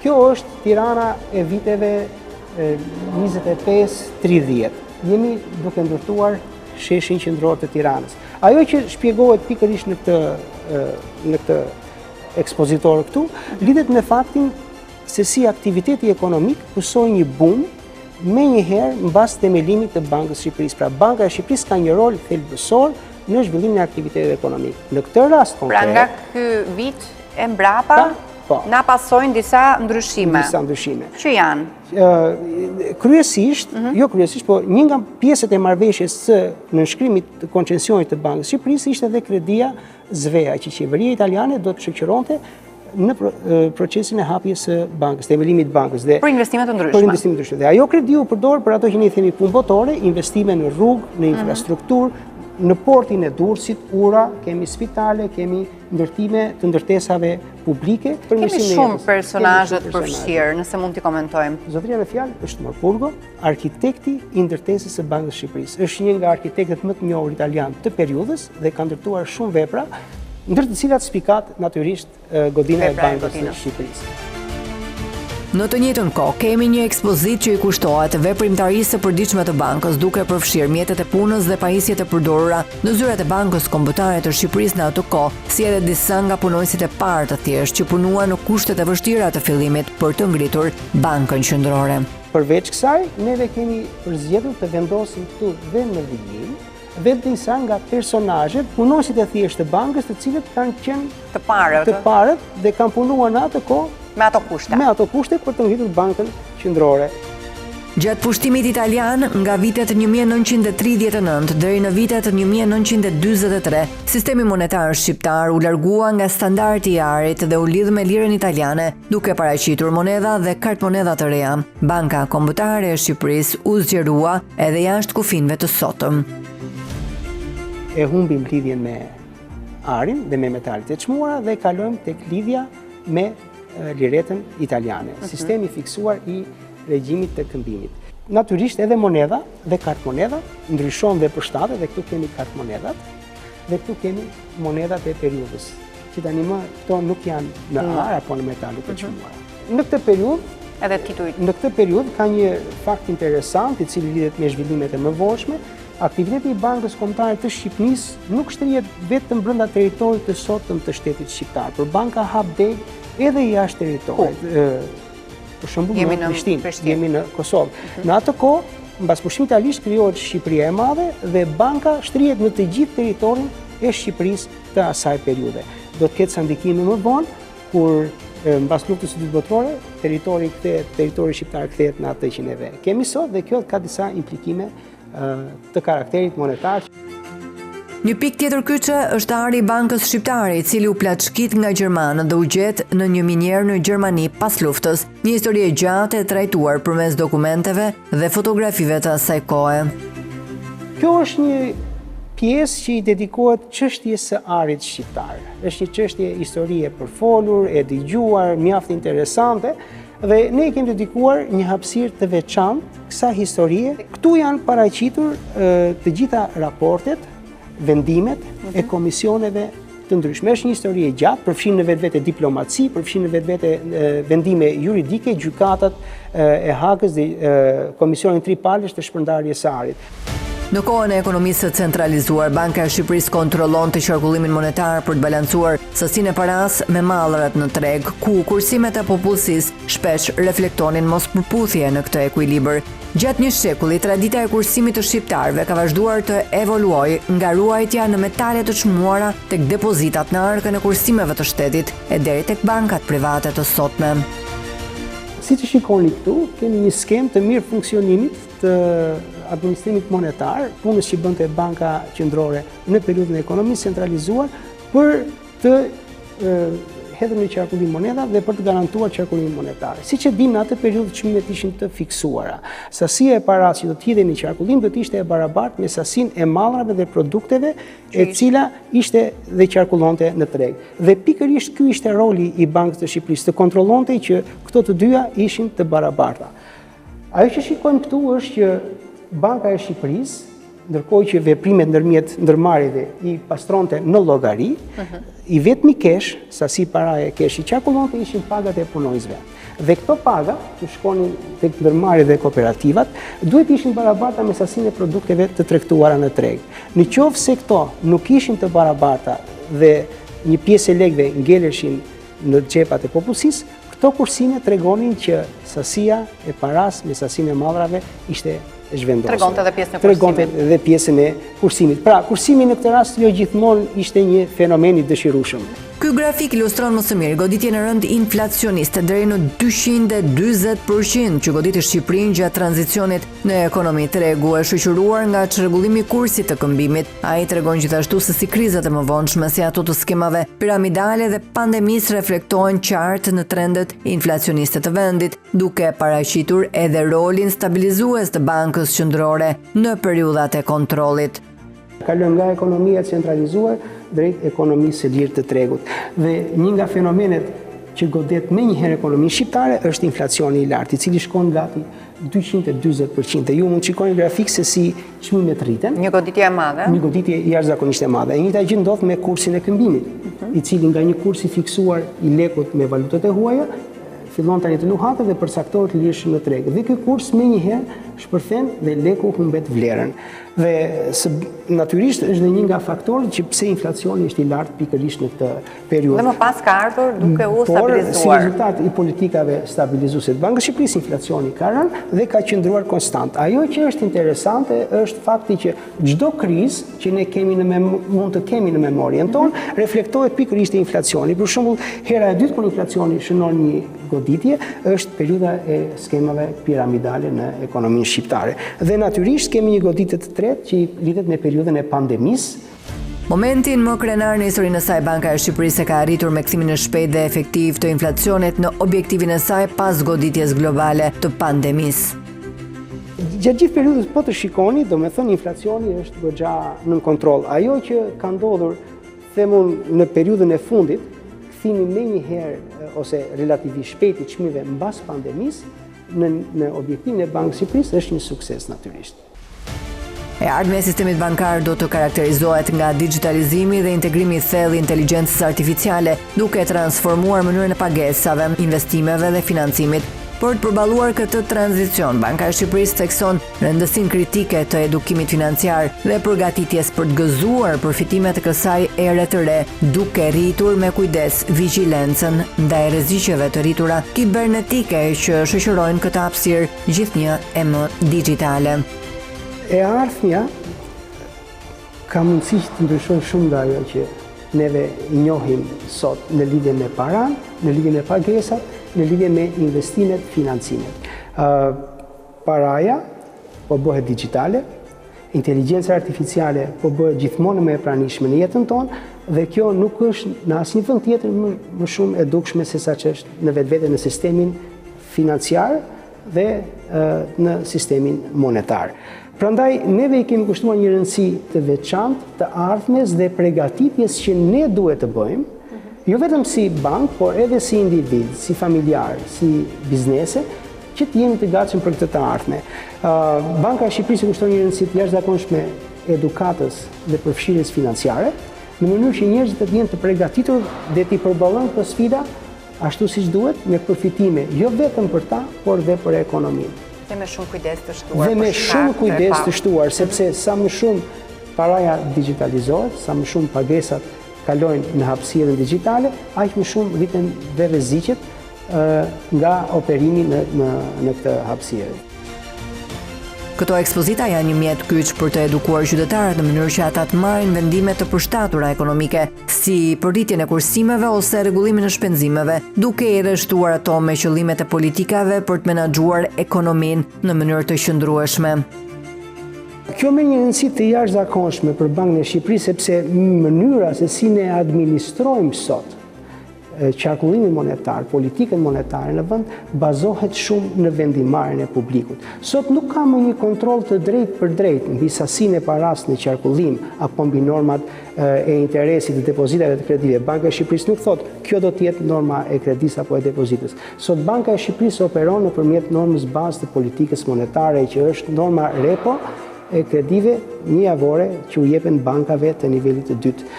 Kjo është Tirana e viteve 25-30. Jemi duke ndërtuar sheshin qendror të Tiranës. Ajo që shpjegohet pikërisht në këtë ekspozitor këtu, lidhet me faktin se si aktiviteti ekonomik pësoi një boom me njëherë mbas themelimit të Bankës së Shqipërisë. Pra Banka e Shqipërisë ka një rol thelbësor në zhvillimin e aktivitetit ekonomik. Në këtë rast konkret, pra nga ky vit e mbrapa na pasojnë disa ndryshime. Që janë? Kryesisht, jo kryesisht, po një nga pjesët e marrëveshjes së nënshkrimit të koncesionit të Bankës së Shqipërisë ishte edhe kredia Zvea, që qeveria italiane do të shoqëronte në procesin e hapjes së bankës, themelimit të bankës. Për investime të ndryshme. Dhe ajo kredi u përdor për ato që ne i themi punë botore, investime në rrugë, në infrastrukturë, në portin e Durrësit, ura, kemi spitale, kemi ndërtime të ndërtesave publike. Kemi shumë personazhe të përfshirë, nëse mund t'i komentojmë. Zotëria me fjalë është Morpurgo, arkitekti i ndërtesës së Bankës së Shqipërisë. Është një nga arkitektët më të njohur italian të periudhës dhe ka ndërtuar shumë vepra, ndër të cilat spikat natyrisht godina e Bankës së Shqipërisë. Në të njëjtën kohë, kemi një ekspozitë që i kushtohet veprimtarisë së përditshme të bankës, duke përfshirë mjetet e punës dhe pajisjet e përdorura në zyrat e Bankës Kombëtare të Shqipërisë në atë kohë, si edhe disa nga punonësit e parë të thjeshtë që punuan në kushtet e vështira të fillimit për të ngritur Bankën Qendrore. Përveç kësaj, neve kemi përzgjedhur të vendosim këtu dhe në vijim dhe disa nga personazhet, punonësit e thjeshtë të bankës, të cilët kanë qenë të parët dhe kanë punuar në atë kohë me ato kushte për të ngritur Bankën Qendrore. Gjatë pushtimit italian, nga vitet 1939 deri në vitet 1943, sistemi monetar shqiptar u largua nga standardi i arit dhe u lidh me lirën italiane, duke paraqitur monedha dhe kartmonedha të reja. Banka Kombëtare e Shqipërisë u zgjerua edhe jashtë kufinëve të sotëm. E humbim lidhjen me arin dhe me metalet e çmuara dhe kalojmë tek lidhja me liretën italiane, sistemi fiksuar i regjimit të këmbimit. Natyrisht edhe monedha dhe kartmonedha ndryshon dhe për shtatet, dhe këtu kemi kartmonedhat dhe këtu kemi monedhat e periudhës, që tani më këto nuk janë në ar apo në metal të çmuara. Në këtë periudhë ka një fakt interesant i cili lidhet me zhvillimet e mëvonshme. Aktiviteti i Bankës Kombëtare të Shqipërisë nuk shtrihet vetëm brenda territorit të sotëm të shtetit shqiptar, por banka hap deg edhe jashtë territorit. Për shembull në Prishtinë, jemi në Kosovë. Në atë kohë, mbas pushimit italisht krijohet Shqipëria e Madhe dhe banka shtrihet në të gjithë territorin e Shqipërisë të asaj periudhe. Do të ketë sa ndikime më vonë kur mbas luftës së dytë botërore, territori shqiptar kthehet në atë që neve kemi sot dhe kjo ka disa implikime të karakterit monetar. Një pikë tjetër kyçe është ari i Bankës Shqiptare, i cili u plaçkit nga gjermanët dhe u gjet në një minjer në Gjermani pas luftës, një histori e gjatë e trajtuar përmes dokumenteve dhe fotografive të asaj kohe. Kjo është një pjesë që i dedikohet çështjes së arit shqiptar. Është një çështje historie përfolur, e dëgjuar, mjaft interesante. Dhe ne kemi dedikuar një hapësirë të veçantë kësaj historie. Këtu janë paraqitur të gjitha raportet, vendimet e komisioneve të ndryshme. Është një histori e gjatë, përfshin në vetvete diplomaci, përfshin në vetvete vendime juridike, gjykatat e Hagës dhe Komisionin Tripalesh të shpërndarjes së arit. Në kohën e ekonomisë së centralizuar, Banka e Shqipërisë kontrollonte qarkullimin monetar për të balancuar sasinë e paras me mallrat në treg, ku kursimet e popullsisë shpesh reflektonin mospërputhje në këtë ekuilibër. Gjatë një shekulli, tradita e kursimit të shqiptarëve ka vazhduar të evoluojë nga ruajtja në metale të çmuara tek depozitat në arkën e kursimeve të shtetit e deri tek bankat private të sotme. Siç e shikoni këtu, kemi një skemë të mirë funksionimit të administrimit monetar, punës që bënte Banka Qendrore në periudhën e ekonomisë centralizuar për të hedhur në qarkullim monedha dhe për të garantuar qarkullimin monetar. Siç e dimë, në atë periudhë çmimet ishin të fiksuara. Sasia e parave që do të hidhej në qarkullim do të ishte e barabartë me sasinë e mallrave dhe produkteve e cila ishte dhe qarkullonte në treg. Dhe pikërisht ky ishte roli i Bankës së Shqipërisë, të kontrollonte që këto të dyja ishin të barabarta. Ajo që shikojmë këtu është që Banka e Shqipërisë, ndërkohë që veprimet ndërmjet ndërmarrjeve i pastronte në llogari, i vetmi kesh, sasi paraje kesh i qarkullonte ishin pagat e punonjësve. Dhe këto paga, që shkonin tek ndërmarrjet dhe kooperativat, duhet ishin barabarta me sasinë e produkteve të tregtuara në treg. Në qoftë se këto nuk ishin të barabarta dhe një pjesë e lekëve ngeleshin në xhepat e popullsisë, këto kursime tregonin që sasia e paras me sasinë e madhrave ishte zhvendosur. Tregonte edhe pjesën e kursimit. Tregonte edhe pjesën e kursimit. Pra, kursimi në këtë rast jo gjithmonë ishte një fenomen i dëshirueshëm. Ky grafik ilustron më së miri goditjen e rënd inflacioniste deri në 240% që goditi Shqipërinë gjatë tranzicionit në ekonomi. Tregu e shoqëruar nga çrregullimi i kursit të këmbimit. Ai tregon gjithashtu se si krizat e mëvonshme si ato të skemave piramidale dhe pandemisë reflektohen qartë në trendet inflacioniste të vendit, duke paraqitur edhe rolin stabilizues të Bankës Qendrore në periudhat e kontrollit. Kalojmë nga ekonomia centralizuar drejt ekonomisë së lirë të tregut. Dhe një nga fenomenet që godet me njëherë ekonominë shqiptare është inflacioni i lartë, i cili shkon gati 240%. Ju mund të shikoni grafik se si çmimet rriten. Një goditje e madhe. Një goditje jashtëzakonisht e madhe. E njëjta gjë ndodh me kursin e këmbimit, i cili nga një kurs i fiksuar i lekut me valutat e huaja fillon tani të luhatet dhe përcaktohet lirshëm në treg. Dhe ky kurs menjëherë shpërthen dhe leku humbet vlerën. Dhe natyrisht është një nga faktorët që pse inflacioni është i lartë pikërisht në këtë periudhë. Dhe më pas ka ardhur duke u stabilizuar. Por si rezultat i politikave stabilizuese të Bankës së Shqipërisë, inflacioni ka rënë dhe ka qëndruar konstant. Ajo që është interesante është fakti që çdo krizë që ne mund të kemi në memorien tonë reflektohet pikërisht te inflacioni. Për shembull, hera e dytë kur inflacioni shënon një goditje është periudha e skemave piramidale në ekonominë shqiptare. Dhe natyrisht kemi një goditje të tretë që i lidhet me periudhën e pandemisë. Momentin më krenar në historinë e saj, Banka e Shqipërisë ka arritur me kthimin e shpejtë dhe efektiv të inflacionit në objektivin e saj pas goditjes globale të pandemisë. Gjatë gjithë periudhës po të shikoni, domethënë inflacioni është goxha nën kontroll. Ajo që ka ndodhur, themun në periudhën e fundit, kthimi menjëherë ose relativisht shpejt i çmimeve mbas pandemisë në objektivin e Bankës së Shqipërisë është një sukses natyrisht. E ardhmja e sistemit bankar do të karakterizohet nga digitalizimi dhe integrimi i thellë i inteligjencës artificiale, duke transformuar mënyrën e pagesave, investimeve dhe financimit. Për të përballuar këtë tranzicion, Banka e Shqipërisë thekson rëndësinë kritike të edukimit financiar dhe përgatitjes për të gëzuar përfitimet e kësaj ere të re, duke rritur me kujdes vigjilencën ndaj rreziqeve të rritura kibernetike që shoqërojnë këtë hapësirë gjithnjë e më digjitale. E ardhmja ka mundësi të ndryshojë shumë nga ajo që neve i njohim sot në lidhje me paran, në lidhje me pagesat, në lidhje me investimet, financimet. Paraja po bëhet digjitale, inteligjenca artificiale po bëhet gjithmonë më e pranishme në jetën tonë dhe kjo nuk është në asnjë vend tjetër më shumë e dukshme se sa që është në vetvete në sistemin financiar dhe në sistemin monetar. Prandaj, neve i kemi kushtuar një rëndësi të veçantë të ardhmes dhe përgatitjes që ne duhet të bëjmë, jo vetëm si bank, por edhe si individ, si familjar, si biznese, që të jemi të gatshëm për këtë të ardhme. Banka e Shqipërisë kushton një rëndësi të jashtëzakonshme edukatës dhe përfshirjes financiare, në mënyrë që njerëzit të jenë të përgatitur dhe të përballojnë këto sfida ashtu siç duhet, me përfitime jo vetëm për ta, por dhe për ekonominë. Dhe me shumë kujdes të shtuar. Dhe me shumë kujdes të shtuar, sepse sa më shumë paraja digitalizohet, sa më shumë pagesat kalojnë në hapësirën digjitale, aq më shumë rriten dhe rreziqet nga operimi në këtë hapësirë. Këto ekspozita janë një mjet kyç për të edukuar qytetarët në mënyrë që ata të marrin vendime të përshtatura ekonomike, si përritjen e kursimeve ose rregullimin e shpenzimeve, duke i rreshtuar ato me qëllimet e politikave për të menaxhuar ekonominë në mënyrë të qëndrueshme. Kjo me një rëndësi të jashtëzakonshme për Bankën e Shqipërisë, sepse mënyra se si ne administrojmë sot qarkullimin monetar, politikën monetare në vend, bazohet shumë në vendimarrjen e publikut. Sot nuk ka më një kontroll të drejtë për drejtë mbi sasinë e paras në qarkullim apo mbi normat e interesit të depozitave të kredive. Banka e Shqipërisë nuk thotë kjo do të jetë norma e kredisë apo e depozitës. Sot Banka e Shqipërisë operon nëpërmjet normës bazë të politikës monetare, që është norma repo e kredive një javore që u jepen bankave të nivelit të dytë.